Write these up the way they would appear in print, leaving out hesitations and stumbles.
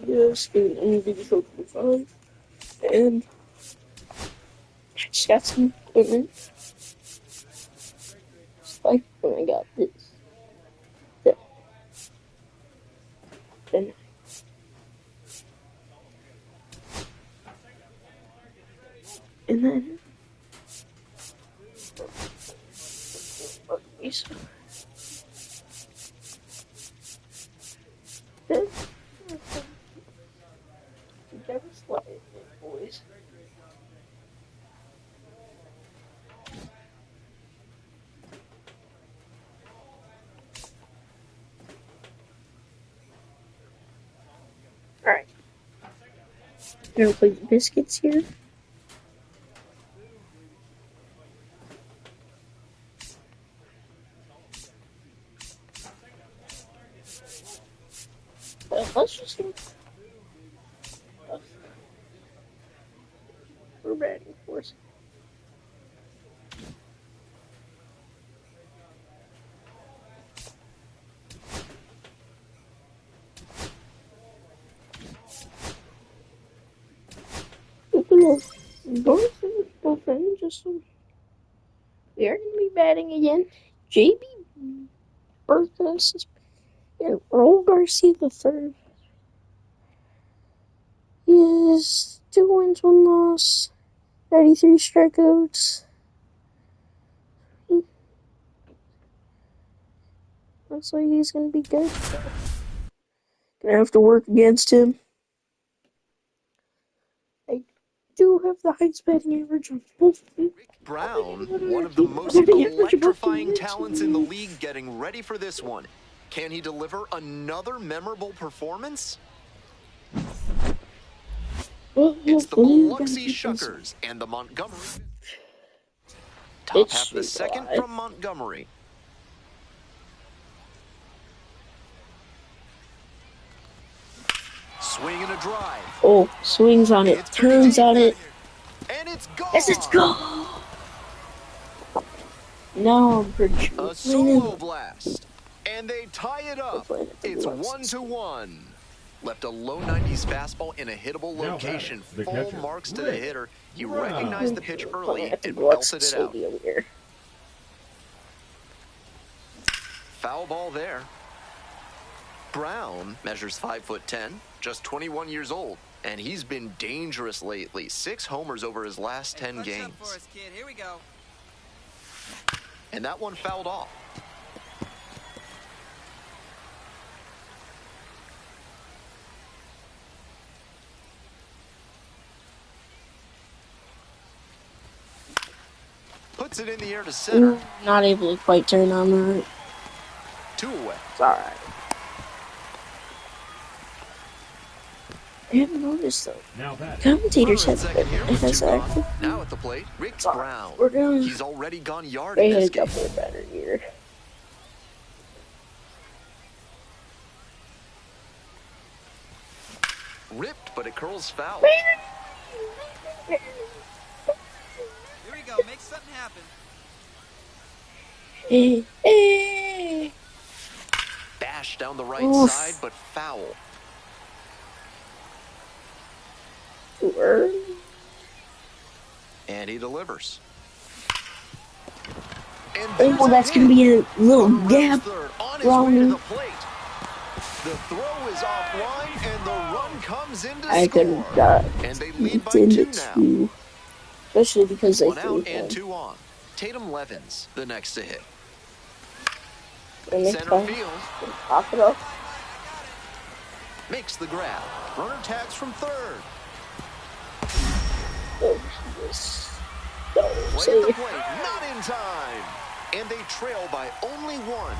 RTTS in MLB The Show 25, and I just got some equipment. Just like when I got this. Then and then then never slide it, boys. Alright. Gonna play the biscuits here. Let's just see. We're batting force. We are going to be batting again. JB Berthas and Earl Garcia III. He is 2 wins, 1 loss, 93 strikeouts. Looks like he's going to be good. Gonna have to work against him. I do have the highest batting average on both. Brown, one of the most electrifying talents in the league, getting ready for this one. Can he deliver another memorable performance? It's the Biloxi Shuckers and the Montgomery. Top half of the second from Montgomery. Swing and a drive. Oh, swings on it, turns on it. And it's gone. Yes, it's gone. Now I'm pretty sure. A solo blast. And they tie it up. It's 1-1. Left a low 90s fastball in a hittable location. Full marks to the hitter. He recognized the pitch early and belted it out. Foul ball there. Brown measures 5'10", just 21 years old, and he's been dangerous lately. 6 homers over his last 10 games. For us, kid. Here we go. And that one fouled off. Puts it in the air to center. Not able to quite turn on that. 2 away. It's alright. I haven't noticed though. Commentators have been now at the plate, Rick Brown. He's already gone yard in this game. Better year. Ripped, but it curls foul. Here we go. Make something happen. Bash down the right side, but foul. Too early. And he delivers. And that's going to be a little gap. Wrong. The throw is offline, and the run comes in to score. I couldn't got and they lead by 2 now. Especially because they 1 out and 2 on. Tatum Levins, the next to hit. Center field. Pop it up. Makes the grab. Runner tags from third. Oh, Play at the plate, not in time. And they trail by only 1.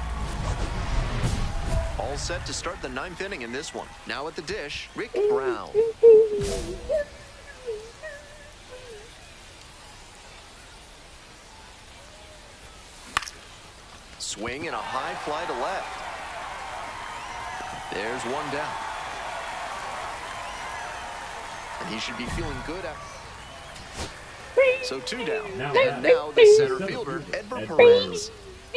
All set to start the 9th inning in this one. Now at the dish, Rick Brown. Swing and a high fly to left. There's 1 down. And he should be feeling good after. So 2 down. And now the center fielder, Edward Perez.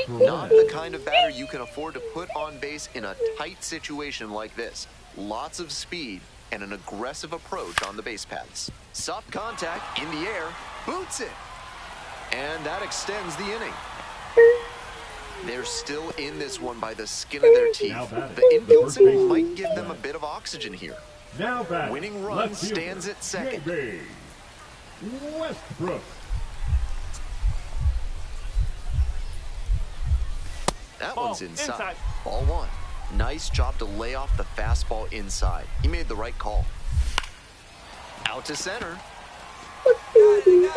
Not the kind of batter you can afford to put on base in a tight situation like this. Lots of speed and an aggressive approach on the base paths. Soft contact in the air, boots it. And that extends the inning. They're still in this one by the skin of their teeth. The infield single might give them a bit of oxygen here. Winning run stands at second. Westbrook. That one's inside. Ball one. Nice job to lay off the fastball inside. He made the right call. Out to center. Got it.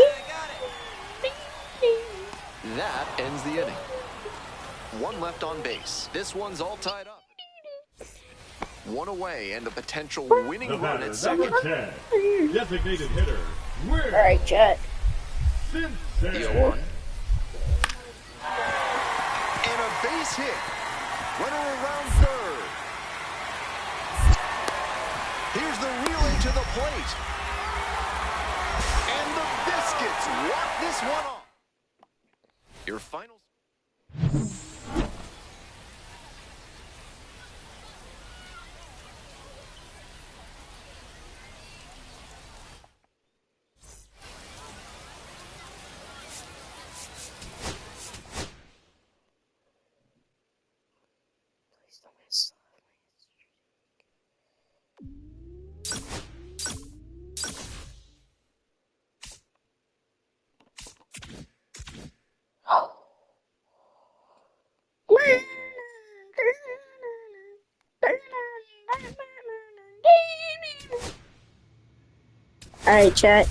That ends the inning. One left on base. This one's all tied up. One away and a potential winning run at second. Designated hitter. All right, Chet. The 0-1. And a base hit. Runner around third. Here's the relay to the plate. And the Biscuits walk this one off. Your final. Alright, chat.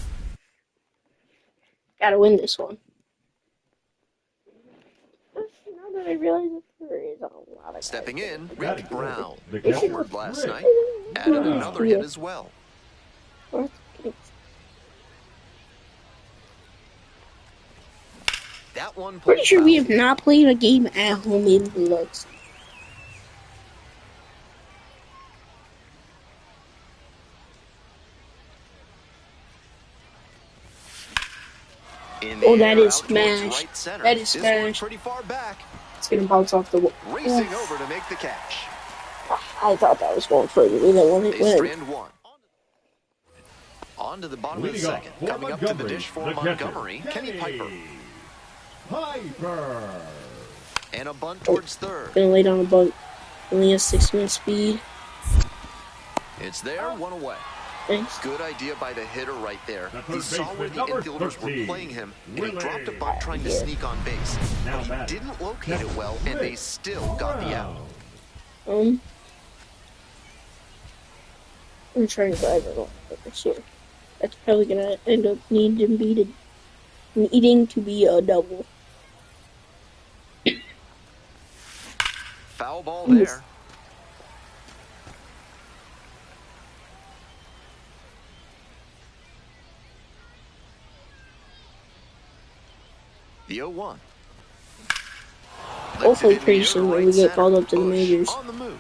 Gotta win this one. Now that I realize that there is a lot of Stepping guys in, Rick Brown. The Homered last night. Added another hit as well. That one Pretty sure we foul. have not played a game at home in months. In the Oh, that air, is out towards smash. right center. That is This one's smash. pretty far back. It's gonna bounce off the wall. Racing over to make the catch. I thought that was going further than one it They went. strand one. On to the bottom of the second. Coming up to the dish for Montgomery, Kenny Piper. And a bunt towards third. Gonna lay down a bunt. Only has 6-minute speed. It's there, one away. Thanks. Good idea by the hitter right there. He saw where the infielders were playing him, and he dropped a bunt trying to sneak on base. But he didn't locate it well, and they still got the out. I'm trying to drive it off this year. That's probably gonna end up needing to be a double. Foul ball there. The 0-1. Hopefully pretty soon when we get called up to the majors. On the move.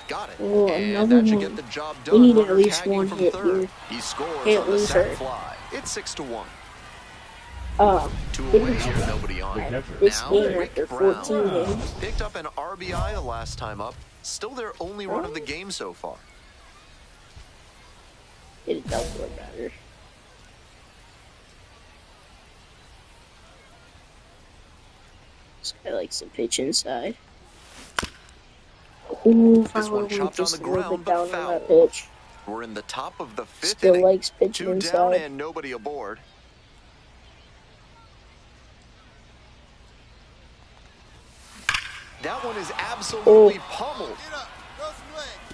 Got it. Oh, And another that should one. get the job done. We need at Runner least tagging one from hit third. here. He scores Can't on the lose sac her. fly. It's 6-1. 2 This away here, nobody on. Now, game Rick after Brown 14 games. picked up an RBI the last time up. Still their only run of the game so far. It does look better. This guy likes to pitch inside. Ooh, if I This one would have chopped on just the a little ground, bit but down on foul. that pitch. We're in the top of the fifth Still inning. likes pitching 2 down inside. and nobody aboard. That one is absolutely pummeled.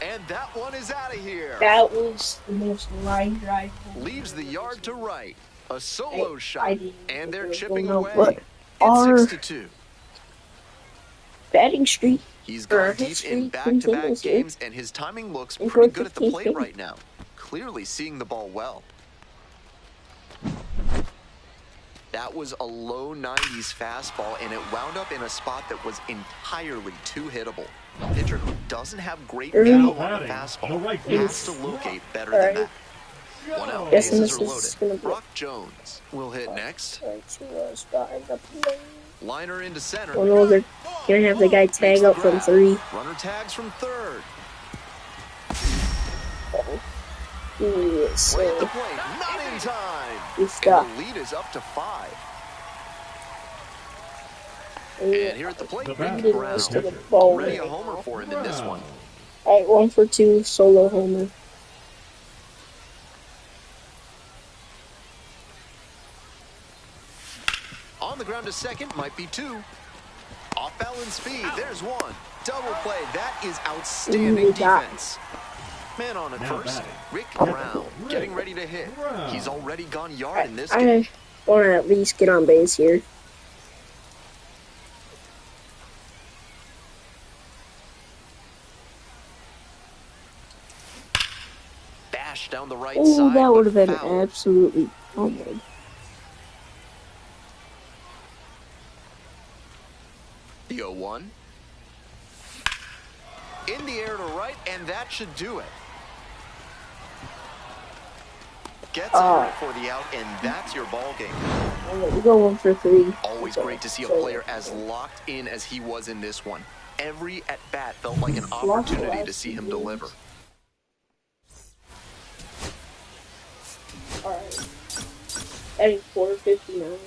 And that one is out of here. That was the most line drive. Leaves the yard to right. A solo I shot. didn't And they're think chipping there was no away. foot. Our It's 6-2. batting streak. He's Or gone deep history in back-to-back continues here. games, and his timing looks In pretty good at the 14th plate game. right now. Clearly seeing the ball well. That was a low 90s fastball, and it wound up in a spot that was entirely too hittable. A pitcher who doesn't have great feel on the fastball has to locate better than that. One out, Guessing bases this are is gonna loaded. be- Brock Jones will hit next. Starting up the Liner into center. Oh no, they're gonna have the guy tag up from 3. Runner tags from third. Yes, Right at the plate, not in time. You stop. And the lead is up to 5. And And here at the plate, The Rick batter, Brown. to the ball Already a right homer now. for him in this one. Alright, 1 for 2, solo homer. On the ground to second, might be 2. Off balance speed, there's 1. Double play, that is outstanding defense. Man on at Now first, batting. Rick Brown, getting ready to hit. He's already gone yard in this I game. want to at least get on base here. Bash down the right Oh, side, that would have but been foul. absolutely pummeled. The 0-1. In the air to right, and that should do it. Gets it for the out, and that's your ball game. We go 1 for 3. Always great to see a player as locked in as he was in this one. Every at-bat felt like an opportunity to see him deliver. Alright. Adding 459.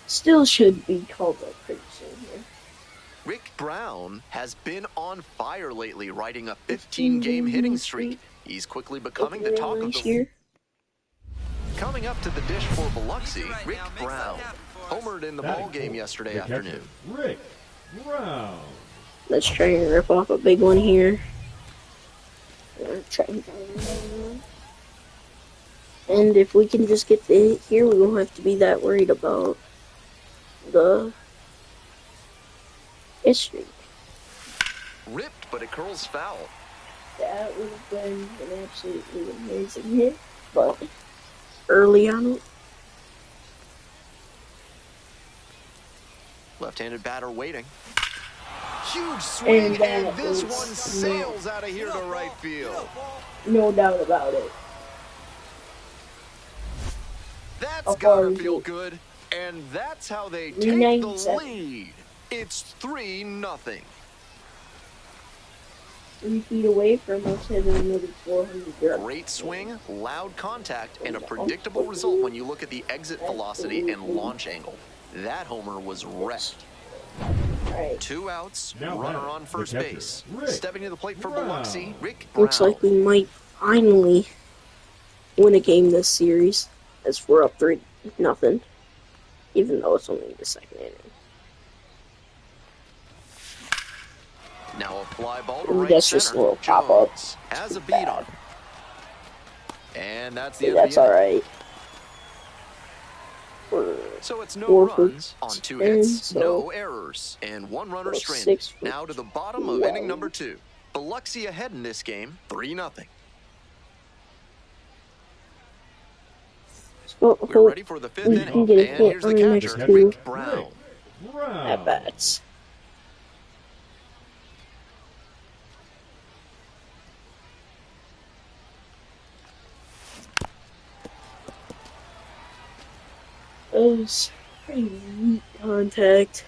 Still should be called up pretty soon here. Rick Brown has been on fire lately, riding a 15-game hitting streak. He's quickly becoming the talk of the here. Coming up to the dish for Biloxi, Rick Brown. Homered in the ball game yesterday afternoon. Rick Brown. Let's try and rip off a big one here. And if we can just get the hit here, we won't have to be that worried about the history. Ripped, but it curls foul. That would have been an absolutely amazing hit, but early on it. Left-handed batter waiting. Huge swing, and this was one sails out of here to right field. No doubt about it. That's gotta feel good. And that's how they take the 397. lead. It's 3-0. 3 feet away from us having another 400 yards. Great swing, loud contact, and a predictable result when you look at the exit velocity and launch angle. That homer was wrecked. Right. 2 outs, Now runner batting, on first the catcher, base. Rick Stepping to the plate for Brown. Biloxi, Rick Brown. Looks like we might finally win a game this series, as we're up 3-0, even though it's only the second inning. Now a fly ball to Ooh, right that's center. just a little pop-up. Jones has a beat on him. And that's the end That's of the inning. alright. So it's no 4 for runs on 2 10, hits, so no errors, and 1 runner 6 stranded. for Now to the bottom of 12. inning number 2. Biloxi ahead in this game, 3-0. We're ready for the 5th we inning, can get a and hit here's the on the next catcher, 2 Rick Brown. at bats. That was pretty weak contact.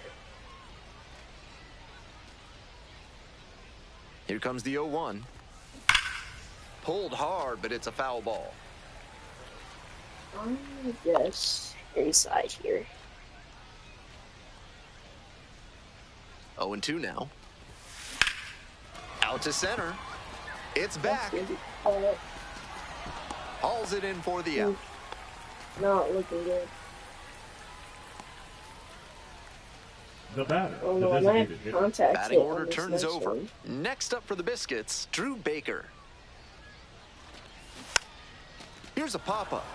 Here comes the 0-1. Pulled hard, but it's a foul ball. I guess inside here. 0-2 now. Out to center. It's back. Hauls it in for the out. Not looking good. The batter, Oh the no, I might designated have hitter. contact Batting hit on order this turns next over. one. Next up for the Biscuits, Drew Baker. Here's a pop-up.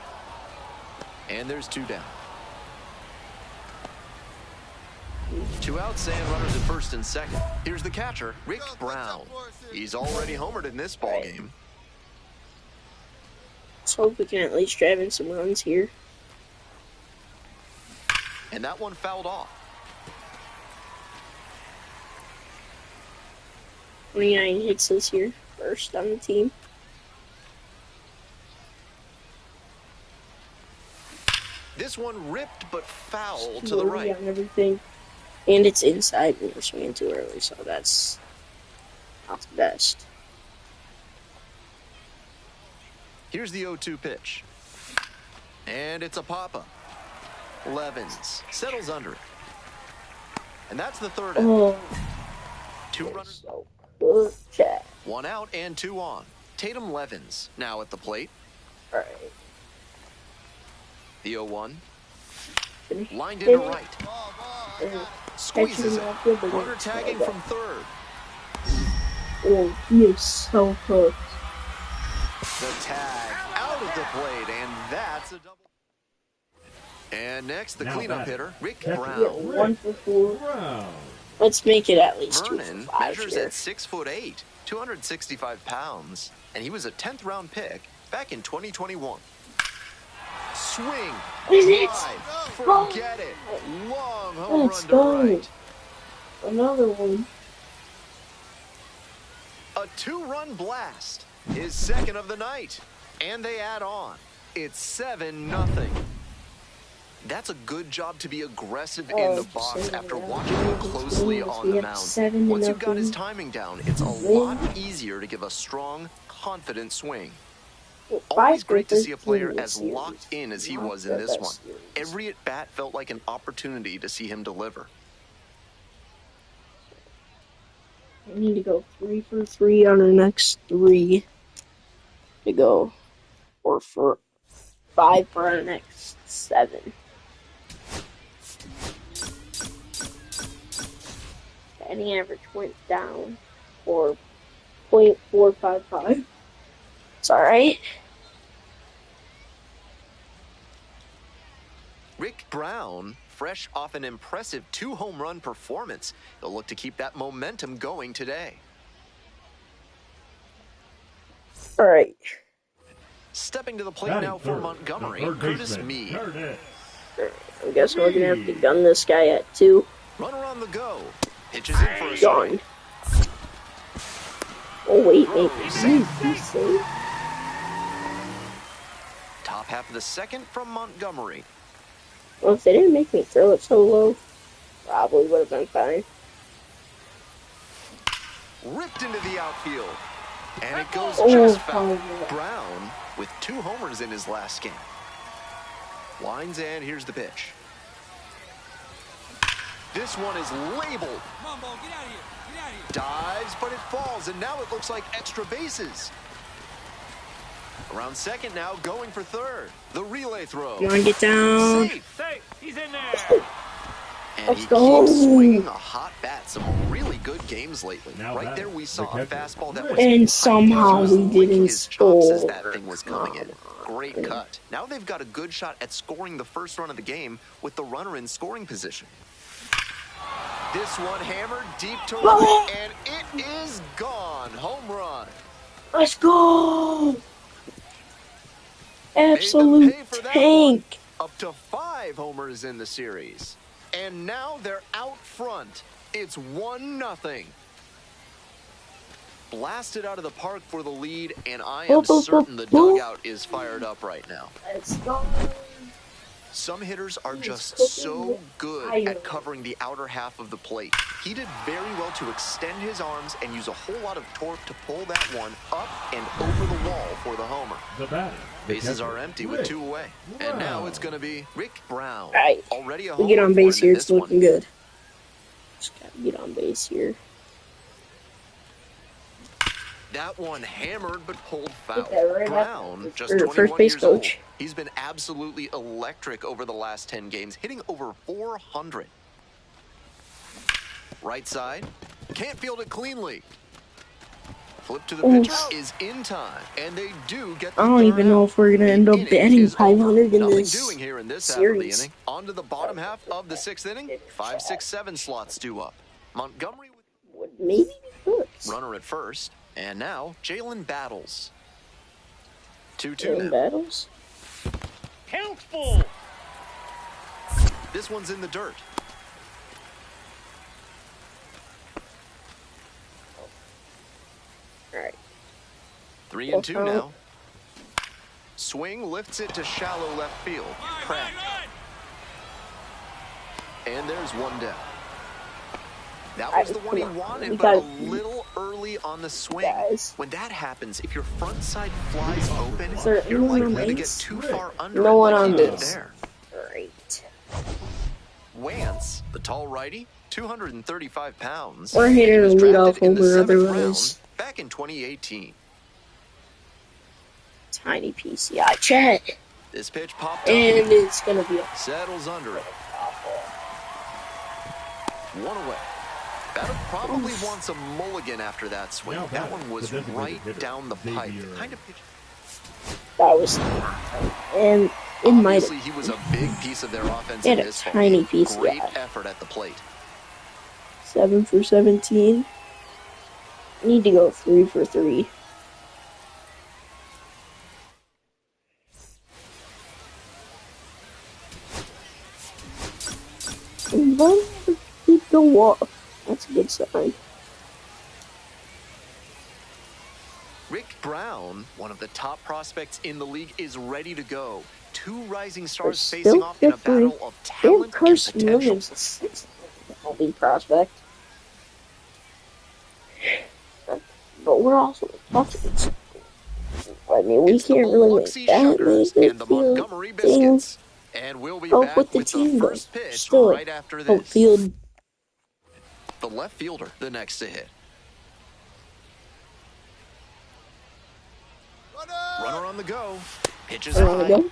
And there's 2 down. 2 outs and runners at first and second. Here's the catcher, Rick Brown. He's already homered in this ball game. Let's hope we can at least drive in some runs here. And that one fouled off. 29 hits this year, first on the team. This one ripped but foul to the Slowly right. on everything. And it's inside when we're swinging too early, so that's not the best. Here's the 0-2 pitch. And it's a pop-up. Levens settles under it. And that's the third out. Oh, 2 runners. so good, Chad. 1 out and 2 on. Tatum Levens now at the plate. All right. The 0-1. Finish. Lined into right. Uh, Squeezes it. actually, not good, Runner tagging from third. Oh, he is so hooked. The tag out of the plate, and that's a double. And next, the Now cleanup batting. hitter, Rick Catcher. Brown. Yeah, 1 for 4. Brown. Let's make it at least 2 Vernon for 5 measures here. at 6'8", 265 pounds, and he was a 10th round pick back in 2021. Swing, Is it? drive, forget it. Long home Let's run to go. right. Another one. A 2-run blast, his second of the night, and they add on. It's 7-0. That's a good job to be aggressive in the box after watching him closely on the mound. Once you've got his timing down, it's a lot easier to give a strong, confident swing. Always great to see a player as locked in as he was in this one. Every at-bat felt like an opportunity to see him deliver. I need to go 3 for 3 on our next 3 to go, or for 5 for our next 7. Batting average went down for .455. It's alright. Rick Brown, fresh off an impressive 2-home run performance, he'll look to keep that momentum going today. Alright. Stepping to the plate Batting now for third, Montgomery, the third Curtis baseman, Meade. Curtis. I'm guessing we're gonna have to gun this guy at 2. Runner on the go. Pitches in for a Gone. strike. Oh wait, maybe. He's safe. Top half of the second from Montgomery. Well, if they didn't make me throw it so low, probably would have been fine. Ripped into the outfield. And it goes Oh, just foul. oh. Brown with 2 homers in his last game. Lines and here's the pitch. This one is labeled. Come on, Bo, get out of here. Get out of here. Dives, but it falls, and now it looks like extra bases. Around second now, going for third. The relay throw. Come on, get down. Safe. He's in there. And Let's he go. keeps swinging a hot bat. Some really good games lately. Now Right that- there, we saw the a catcher. fastball that was And somehow he was we licking didn't his chops as score. that thing was coming in. Great cut. Now they've got a good shot at scoring the first run of the game with the runner in scoring position. This one hammered deep to right, and it is gone. Home run. Let's go! Made them Absolute pay for that tank. one. Up to 5 homers in the series. And now they're out front. It's 1-0. Blasted out of the park for the lead, and I am certain the dugout is fired up right now. Let's go. Some hitters are just cooking so with good fire. at covering the outer half of the plate. He did very well to extend his arms and use a whole lot of torque to pull that one up and over the wall for the homer. The batter. the Bases catcher, are empty Rick with 2 away. And now Brown. it's going to be Rick Brown. All right. Already a We homer get on for base him in here. this It's looking one. good. Just gotta get on base here. That one hammered but pulled foul. Put that right Brown, up. just Or 21 first base years old. coach. He's been absolutely electric over the last 10 games, hitting over 400. Right side, can't field it cleanly. Flip to the Oof. pitcher is in time, and they do get the I don't third even know out. if we're gonna The end up inning batting is over. 500 in Nothing this doing here in this half of the series. inning. On to the bottom half of the 6th inning. 5, 6, 7 slots due up. Montgomery with Would maybe be cooked. runner at first, and now Jalen battles. 2-2 Doing now. battles. Count full. This one's in the dirt. Alright. 3 and 2 Okay. now. Swing lifts it to shallow left field. Cracked. And there's one down. That was the one he wanted, we but a got- little early early on the swing. Guys. When that happens, if your front side flies open, Is there you're anyone on likely to get base? too far under No it one like on he did base. there. Great. Wance, the tall righty, 235 pounds. We're hitting He a was leadoff drafted in the homer 7th otherwise. round back in 2018. Tiny PCI chat. This pitch popped up. And it's gonna be a Settles under it. One away. Batter probably wants a mulligan after that swing. That one was right down the pipe. The kind of pitch. that was and it might Obviously, he was a big piece of their offense He in had a this tiny game. piece, Great yeah. effort at the plate. 7 for 17. Need to go 3 for 3. Keep the walk. That's a good sign. Rick Brown, one of the top prospects in the league, is ready to go. Two rising stars Still facing off in a different. battle of Damn, talent and Carson potential. Williams is 6th MLB prospect. But we're also talking. I mean, we It's the can't really Biloxi make that Sugars many and the good Montgomery things. Biscuits. And we'll be Help back with the with team, the but first pitch still, right after this. outfield. The left fielder, the next to hit. Runner on the go. Pitches high. Go.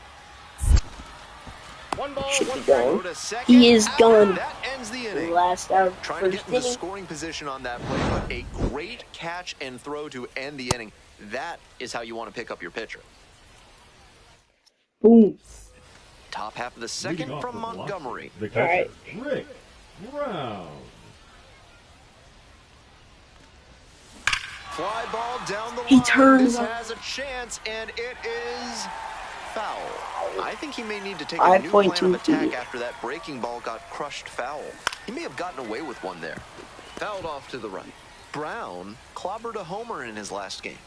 One ball, Should one be strike. gone. Go to second. He is Out. gone. That ends the inning. Last out. Trying to get First into inning. scoring position on that play, but a great catch and throw to end the inning. That is how you want to pick up your pitcher. Boom. Top half of the second Leading off from the block, Montgomery. The catcher, Rick Brown. Fly ball down the line. He turns This up. has a chance, and it is foul. I think he may need to take a new plan of 5.2 attack feet. after that breaking ball got crushed foul. He may have gotten away with one there. Fouled off to the right. Brown clobbered a homer in his last game.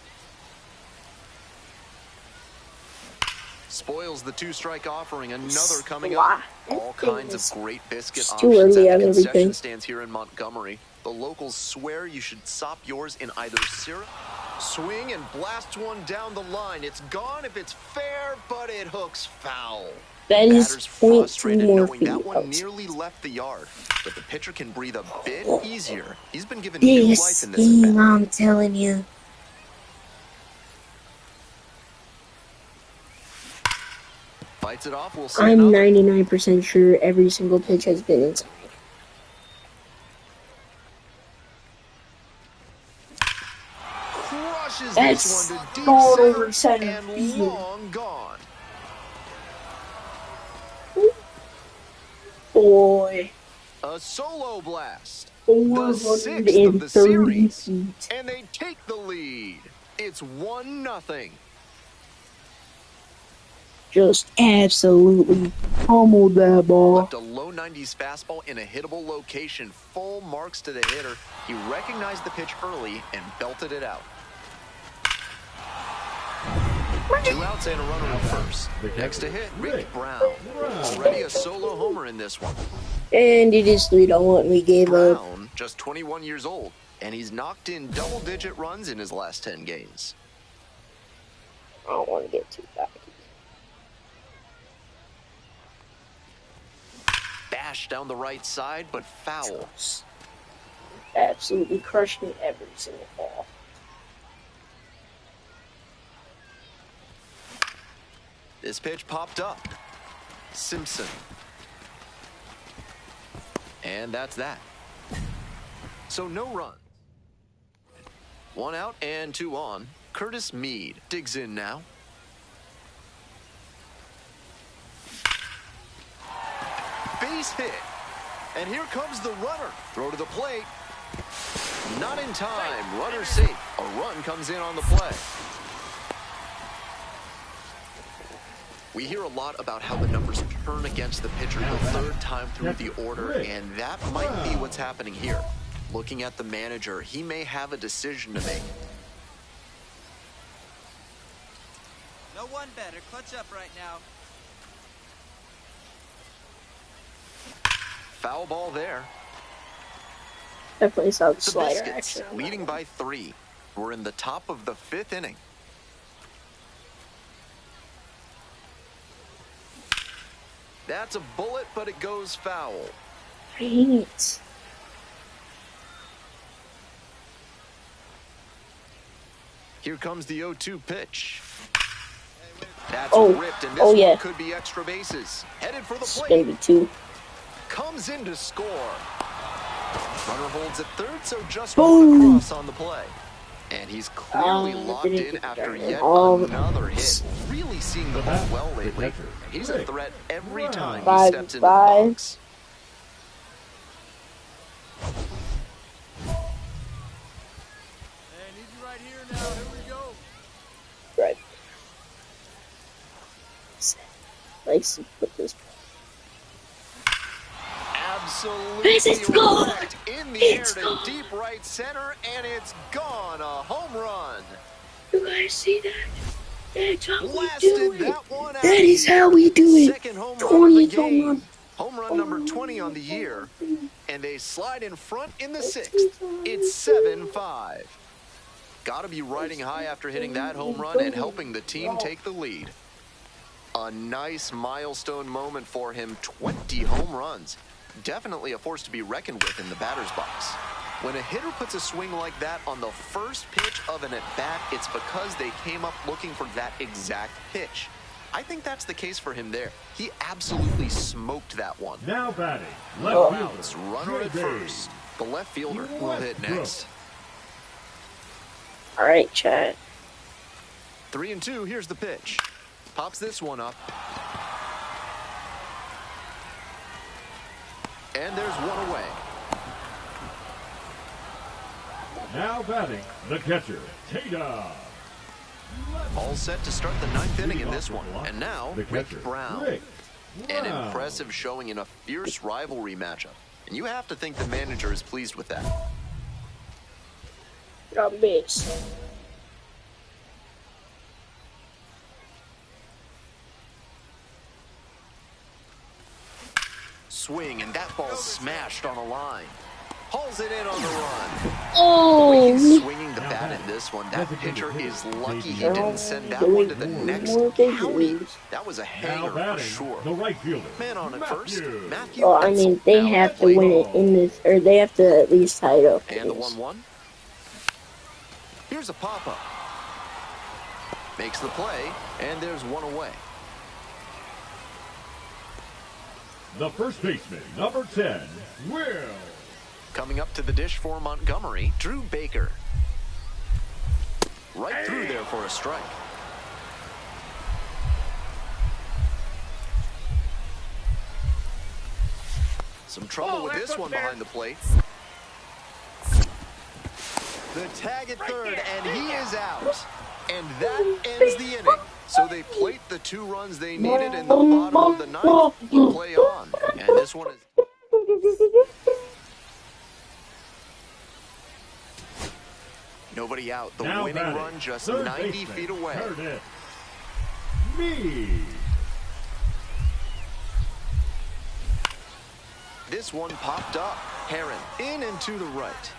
Spoils the two-strike offering. Another coming up. All kinds of great biscuit It's too options early at on the concession everything. stands here in Montgomery. The locals swear you should sop yours in either syrup. Swing and blasts one down the line. It's gone if it's fair, but it hooks foul. That is Batter's 0.2 frustrated more knowing feet that one out. nearly left the yard. But the pitcher can breathe a bit easier. He's been given new life This in this game, event. I'm telling you. Fights it off. We'll see I'm another. 99% sure every single pitch has been inside. Crushes That's this one to deep gone center over center and field. long gone. Boy, A solo blast. The sixth of the 430 series. feet. And they take the lead. It's 1-0. Just absolutely pummeled that ball. Left a low 90s fastball in a hittable location. Full marks to the hitter. He recognized the pitch early and belted it out. 2 outs and a runner at first. Next to hit, Rick Brown. Already a solo homer in this one. And it is 3-1. We gave up. Brown, just 21 years old, and he's knocked in double-digit runs in his last 10 games. I don't want to get too back. Bash down the right side, but foul. Absolutely crushed me every single ball. This pitch popped up. Simpson. And that's that. So no runs. 1 out and 2 on. Curtis Mead digs in now. Base hit. And here comes the runner. Throw to the plate. Not in time. Runner safe. A run comes in on the play. We hear a lot about how the numbers turn against the pitcher the third time through the order, and that might be what's happening here. Looking at the manager, he may have a decision to make. No one better. Clutch up right now. Foul ball there. Definitely saw the The slider Biscuits action. leading by 3. We're in the top of the 5th inning. That's a bullet, but it goes foul. Dang it. Here comes the 0-2 pitch. That's Oh. ripped, and this Oh, yeah. one could be extra bases. Headed for the It's gonna plate. be 2. Comes in to score. Runner holds at third, so just Boom. one across on the play. And he's clearly locked didn't in get after that. yet Oh. another hit. Really seeing the ball well lately. He's a threat every time he 5-5. steps into the box. Hey, need you right here now. Here we go. Right. Likes to put this. Absolutely It's gone. wrecked in the It's air to gone. deep right center, and it's gone. A home run. You guys see that? That's how we do Blasted it. that one out That of is here. how we do it. Second home run of the 20th home game. run. Home run number 20 on the year. And they slide in front in the 6th. It's 7-5. Got to be riding high after hitting that home run and helping the team take the lead. A nice milestone moment for him. 20 home runs. Definitely a force to be reckoned with in the batter's box. When a hitter puts a swing like that on the first pitch of an at-bat, it's because they came up looking for that exact pitch. I think that's the case for him there. He absolutely smoked that one. Now batting, No left outs, fielder, runner at JB. first. The left fielder will hit next. All right, chat. 3-2, here's the pitch. Pops this one up. And there's one away. Now batting, the catcher, Tatum. All set to start the 9th inning in this one. And now, The Rick catcher, Brown. Rick An Brown. impressive showing in a fierce rivalry matchup. And you have to think the manager is pleased with that. Got base. Swing, and that ball smashed on a line. Hauls it in on the run. Oh, He's swinging the bat in this one. That pitcher is lucky he didn't send that one to the next county. That was a Now hanger for batting, sure. the right fielder, Man on at first, Matthew. Matthew. well, I mean, they Now have to play win it in this, or they have to at least tie it up. And the 1-1. Here's a pop-up. Makes the play, and there's one away. The first baseman, number 10, Will. Coming up to the dish for Montgomery, Drew Baker. Right through there for a strike. Some trouble with this one behind the plate. The tag at third, and he is out. And that ends the inning. So they plate the 2 runs they needed in the bottom of the 9th. But play on. And this one is... Nobody out. The Now winning batting, run just third 90 baseman, feet away. Curtis Mead. This one popped up. Heron in and to the right.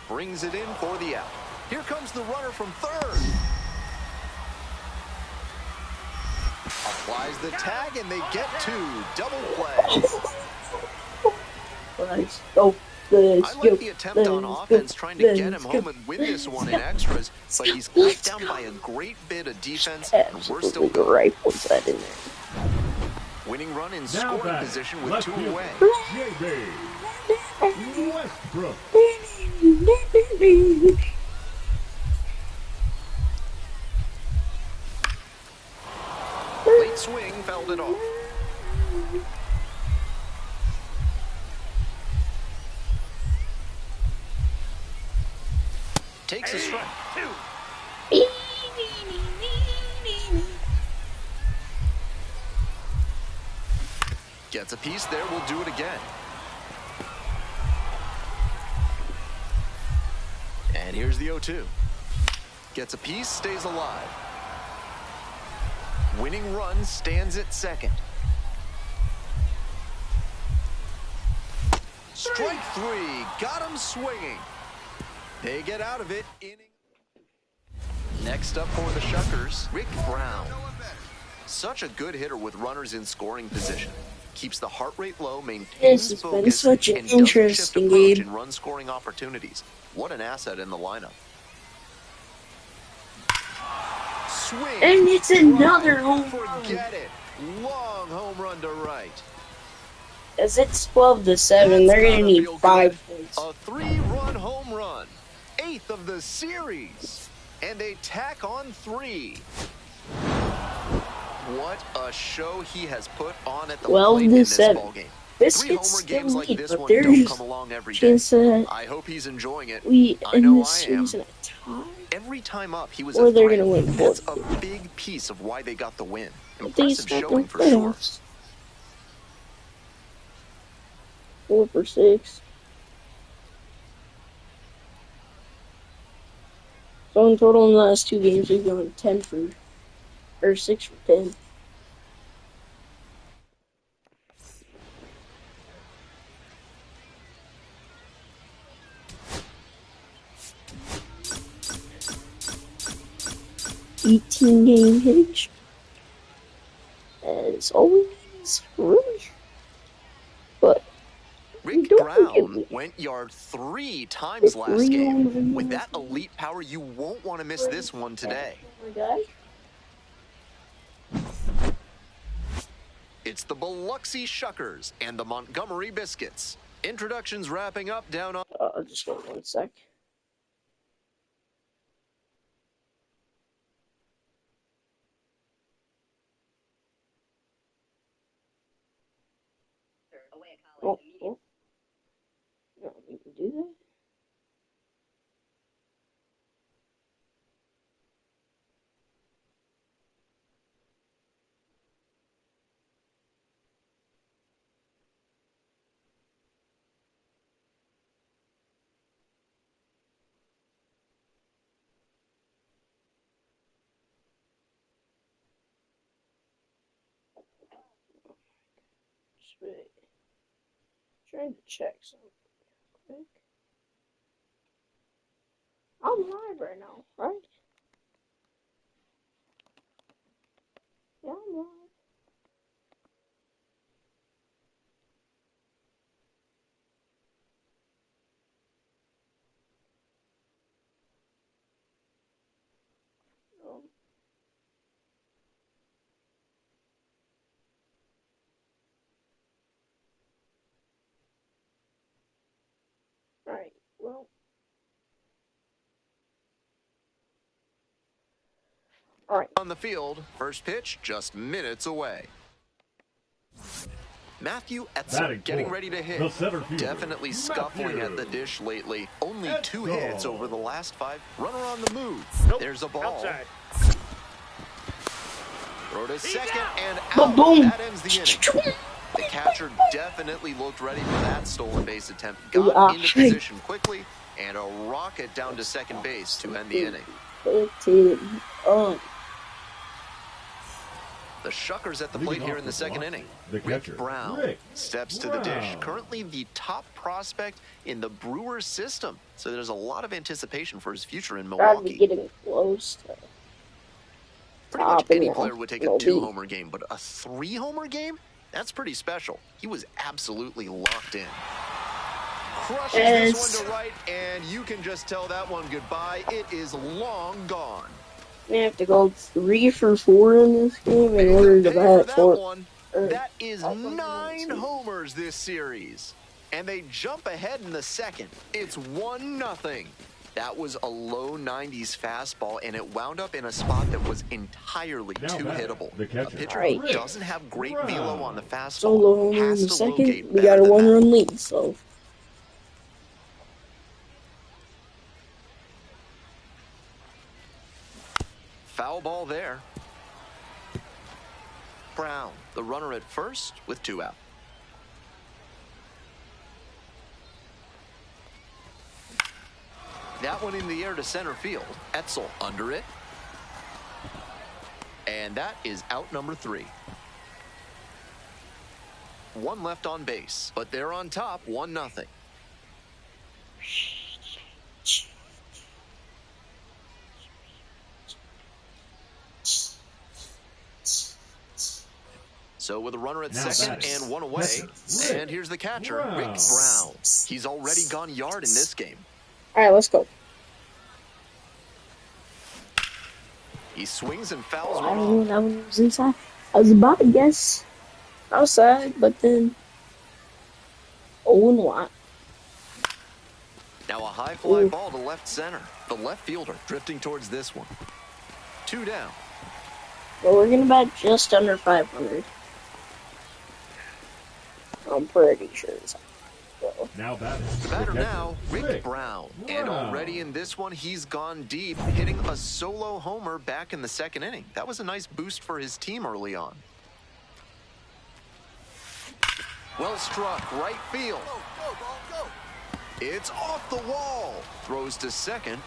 Brings it in for the out. Here comes the runner from third. Applies the tag, and they get 2. Double play. Let's go. Let's I like go. the attempt on Let's offense go. trying to get him Let's home go. and win this one in Let's go. extras, but he's cut down by a great bit of defense, and we're still Absolutely going. right. What's that in there? Winning run in Now scoring batting, position with left 2 fielder, away. JB Westbrook. Late swing, fouled it off. Takes a strike. Gets a piece there, we'll do it again. And here's the 0-2. Gets a piece, stays alive. Winning run stands at second. Strike three. Got him swinging. They get out of it. Next up for the Shuckers, Rick Brown. Such a good hitter with runners in scoring position. Keeps the heart rate low, maintains This has focus, been such an and doesn't shift interesting approach game. in run-scoring opportunities. What an asset in the lineup. Swing. And it's another home run. Forget it. Long home run to right. As it's 12-7, they're gonna need 5 points. A 3-run home run. 8th of the series. And they tack on 3. What a show he has put on at the plate in this ballgame. Biscuits 3 homer games like this but one there's don't come along every day. chance that I hope he's enjoying it. we I end know this I am. series in a tie. Every time up, he was Or a they're threat. gonna win That's both. a big piece of why they got the win. I think it's Impressive got showing the for sure. playoffs. 4 for 6. So in total in the last 2 games, we've gone 6 for 10. Game hitting streak. As always, really. But Rick Brown went yard 3 times last game. With that elite power, you won't want to miss this one today. It's the Biloxi Shuckers and the Montgomery Biscuits. Introductions wrapping up down on... Just wait 1 sec. Oh. No, you can do that. Just wait. Trying to check something quick. I'm live right now, right? Yeah, I'm live. Alright, well. Alright. On the field, first pitch just minutes away. Matthew Etzel getting ready to hit. Definitely scuffling at the dish lately. Only 2 hits over the last 5. Runner on the move. There's a ball. Outside. Throw to second and out. Boom. That ends the inning. The catcher definitely looked ready for that stolen base attempt. Got into position quickly and a rocket down to second base to end the inning. The Shuckers at the plate here in the second inning. Rick Brown steps to the dish. Currently the top prospect in the Brewers system. So there's a lot of anticipation for his future in Milwaukee. Getting close to pretty much any player would take a 2-homer game, but a 3-homer game? That's pretty special. He was absolutely locked in. Crushes this one to right, and you can just tell that one goodbye. It is long gone. We have to go 3 for 4 in this game in order to bat 4. That is 9 homers this series. And they jump ahead in the second. It's 1-0. That was a low 90s fastball, and it wound up in a spot that was entirely too hittable. A pitcher who doesn't have great velo on the fastball so low in has the to second, locate we got a 1-run lead, so... Foul ball there. Brown, the runner at first with 2 out. That one in the air to center field. Etzel under it. And that is out number 3. 1 left on base, but they're on top 1-0. So with a runner at second and one away, and here's the catcher, Rick Brown. He's already gone yard in this game. All right, let's go. He swings and fouls I one knew off. that one was inside. I was about to guess outside, but then 0-1. Now a high fly ball to left center. The left fielder drifting towards this one. 2 down. But we're gonna bet just under 500. I'm pretty sure it's so. Now batting. The batter now, Rick Brown. And already in this one, he's gone deep, hitting a solo homer back in the second inning. That was a nice boost for his team early on. Well struck, right field. It's off the wall. Throws to second.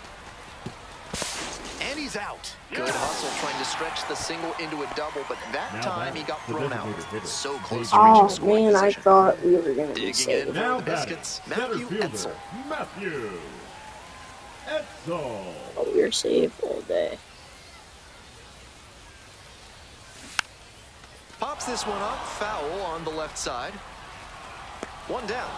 And he's out. Good hustle trying to stretch the single into a double, but that time he got thrown out. So close to reaching scoring man, I position. thought we were gonna be Digging safe. in for the biscuits, Matthew Etzel. Matthew Etzel. Oh, we were safe all day. Pops this one up, foul on the left side. 1 down.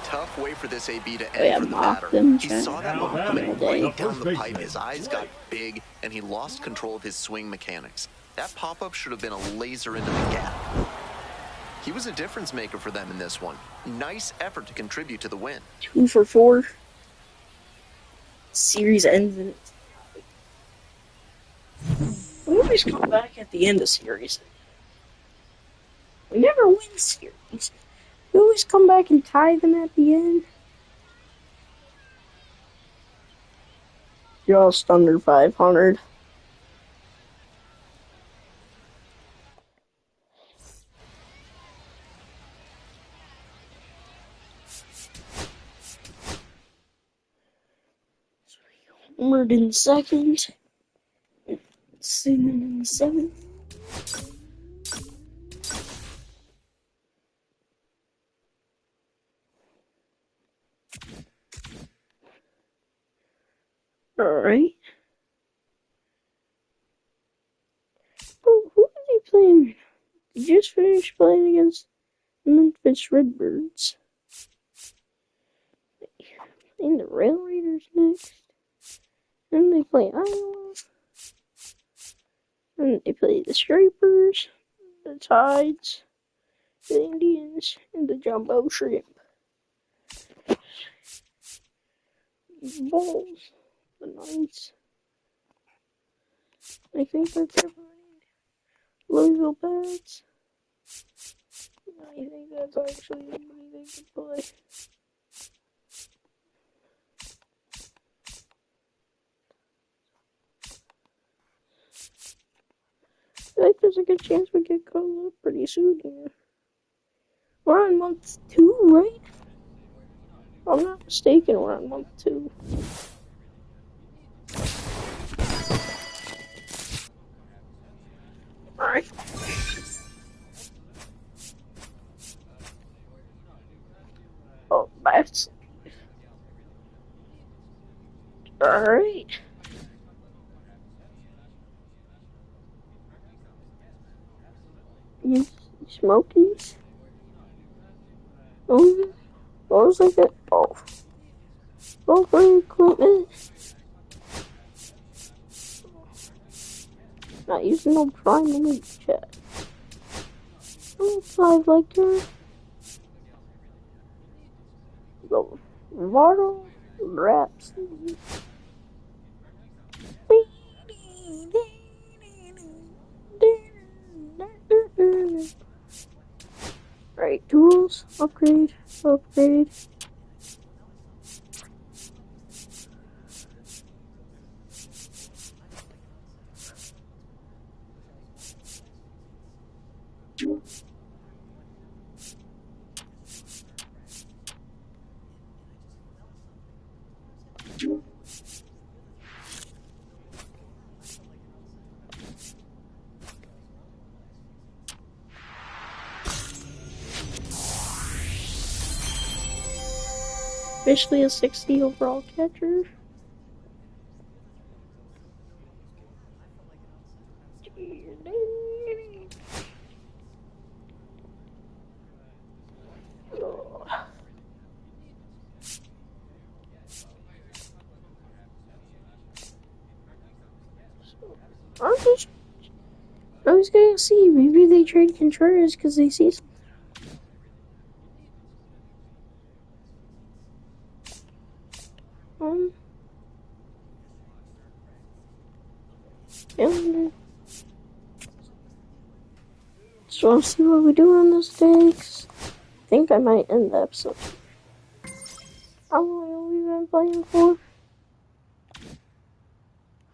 Tough way for this AB to end for the batter. He saw that one coming right down the pipe. His eyes got big, and he lost control of his swing mechanics. That pop-up should have been a laser into the gap. He was a difference maker for them in this one. Nice effort to contribute to the win. 2 for 4. Series ends in. We always come back at the end of series. We never win series. We always come back and tie them at the end. Just under 500. Homered in second. Singing in seventh. Alright. Oh, who is he playing? He just finished playing against the Memphis Redbirds. Playing the Rail Raiders next. And they play Iowa. And they play the Scrapers, the Tides, the Indians, and the Jumbo Shrimp. Bulls, the Knights. I think that's everybody. Louisville Bats. I think that's actually everybody they could play. I think there's a good chance we get called up pretty soon here. We're on month 2, right? If I'm not mistaken, we're on month 2. Alright. Oh, bats. Alright. You smoking? Oh, what was like that? Oh. Go for equipment. Not using no prime elite chat. Oh, 5 like that. Go. Waddle. Raps. Right, tools, upgrade. Basically a 60 overall catcher. I was gonna see, maybe they trade Contreras because they see some. Calendar. So I'll see what we do on this day. I think I might end the episode. How long have we been playing for?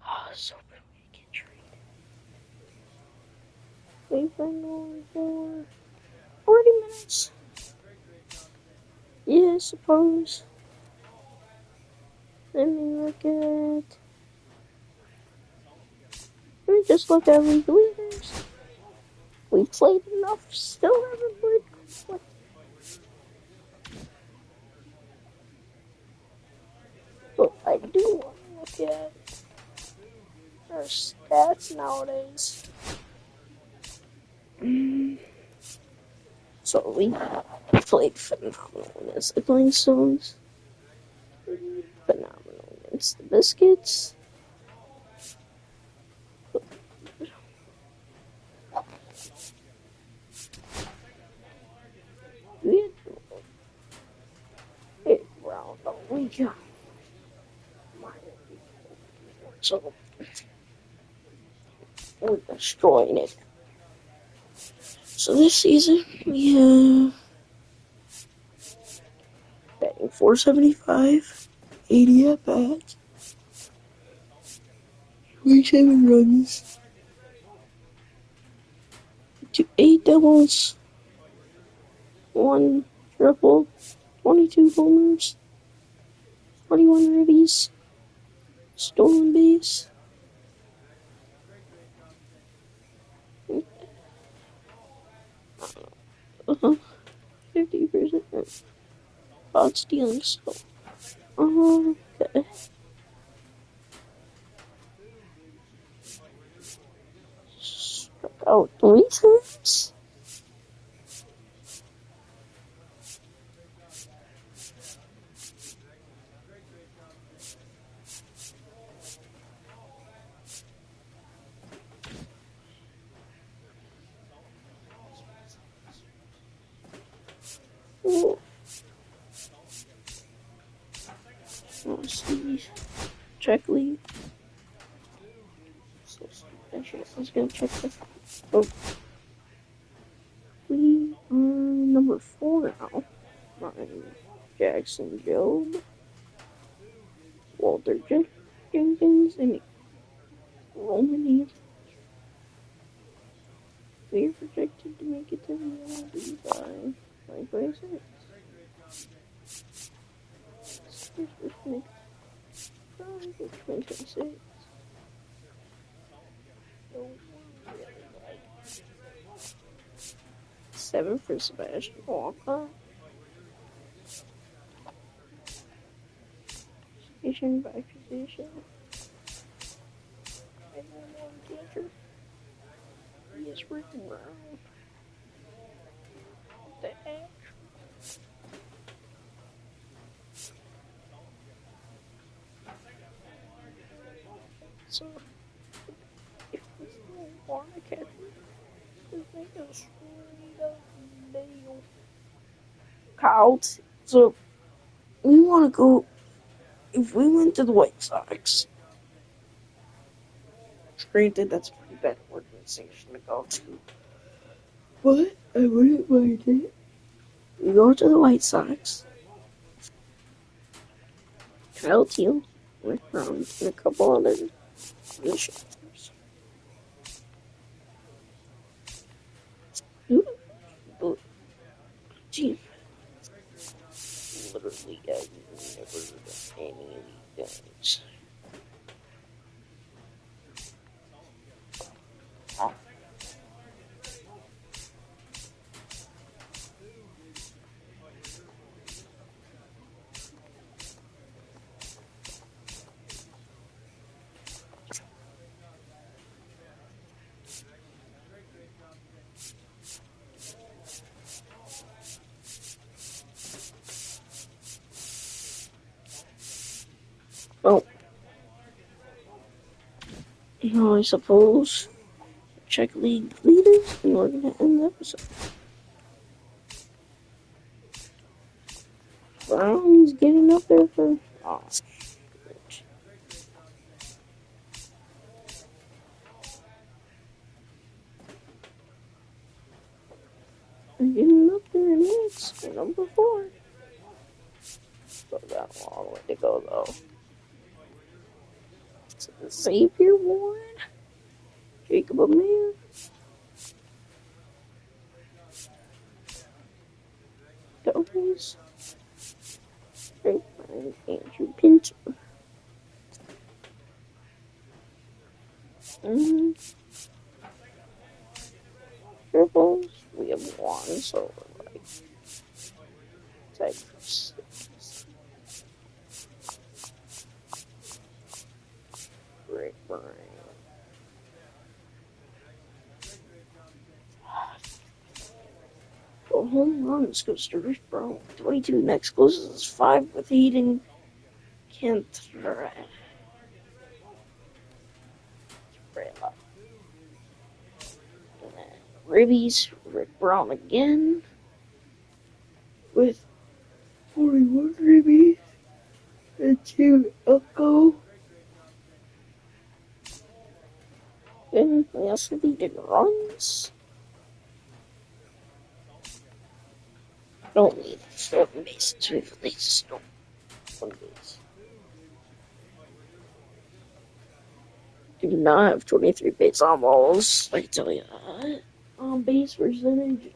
Oh, so good we can trade. We've been going for 40 minutes. Yeah, I suppose. Let me just look at league leaders. We played enough, still haven't played. What? But I do want to look at our stats nowadays. So we played phenomenal against the Grindstones. Phenomenal against the Biscuits. We had 8 round all week. So we're destroying it. So this season we have batting 475, 80 at bats, 27 runs, 8 doubles, 1 triple, 22 homers, 21 ribbies, stolen base. 50% spot stealing. So, okay. Struck out 3 times. Let's see. Check lead. I was gonna check the. Oh. We are number 4 now. Ryan Jackson Job, Walter Jenkins, and Romany. We are projected to make it to the MLB by 2026. Here's the next 2026. So, 7 for Sebastian Walcott. Position by position. And one catcher. Yes, Rick Brown. The heck? So, if we still want a catcher, just make a straight up deal. Kyle, so we want to go. If we went to the White Sox, granted that's a pretty bad organization to go to, but I wouldn't mind it. We go to the White Sox. Kyle Teal, Rick Brown, and a couple other initiatives. Gee, literally, I've never done any of these things. Oh. Now I suppose check league leaders and we're gonna end the episode. Brown's getting up there for getting up there next, number 4. Still got a long way to go though. So the Xavier Warren, Jacob Amir, Cowboys, Andrew Pinter. Triples, we have 1, so we're like type 6. Great Brian. Oh, home runs goes to Rick Brown. 22 next closest is 5 with Hayden Cantrell. Ribbies, Rick Brown again with 41 ribbies and 2 Elko. And we also needed runs. Don't need stolen bases. We've at least stolen 1 base. Do not have 23 base on balls. I can tell you that. On base percentage.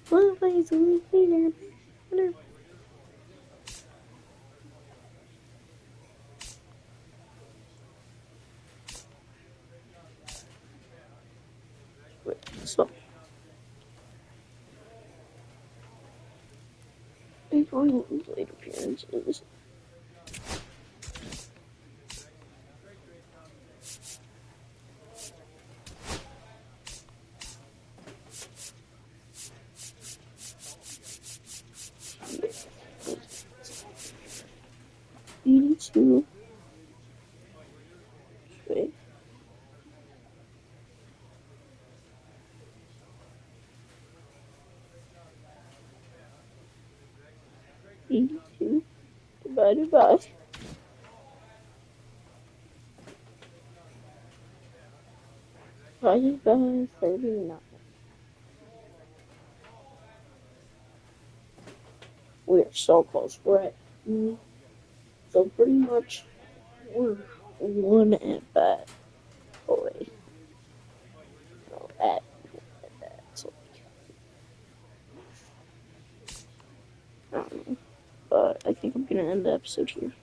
One plays a week later. So, 8.1 plate appearances. $82. Okay. $82 divided by 39. We are so close. We're at so pretty much we're 1 at bat away. No, at bat. So, I don't know. But I think I'm gonna end the episode here.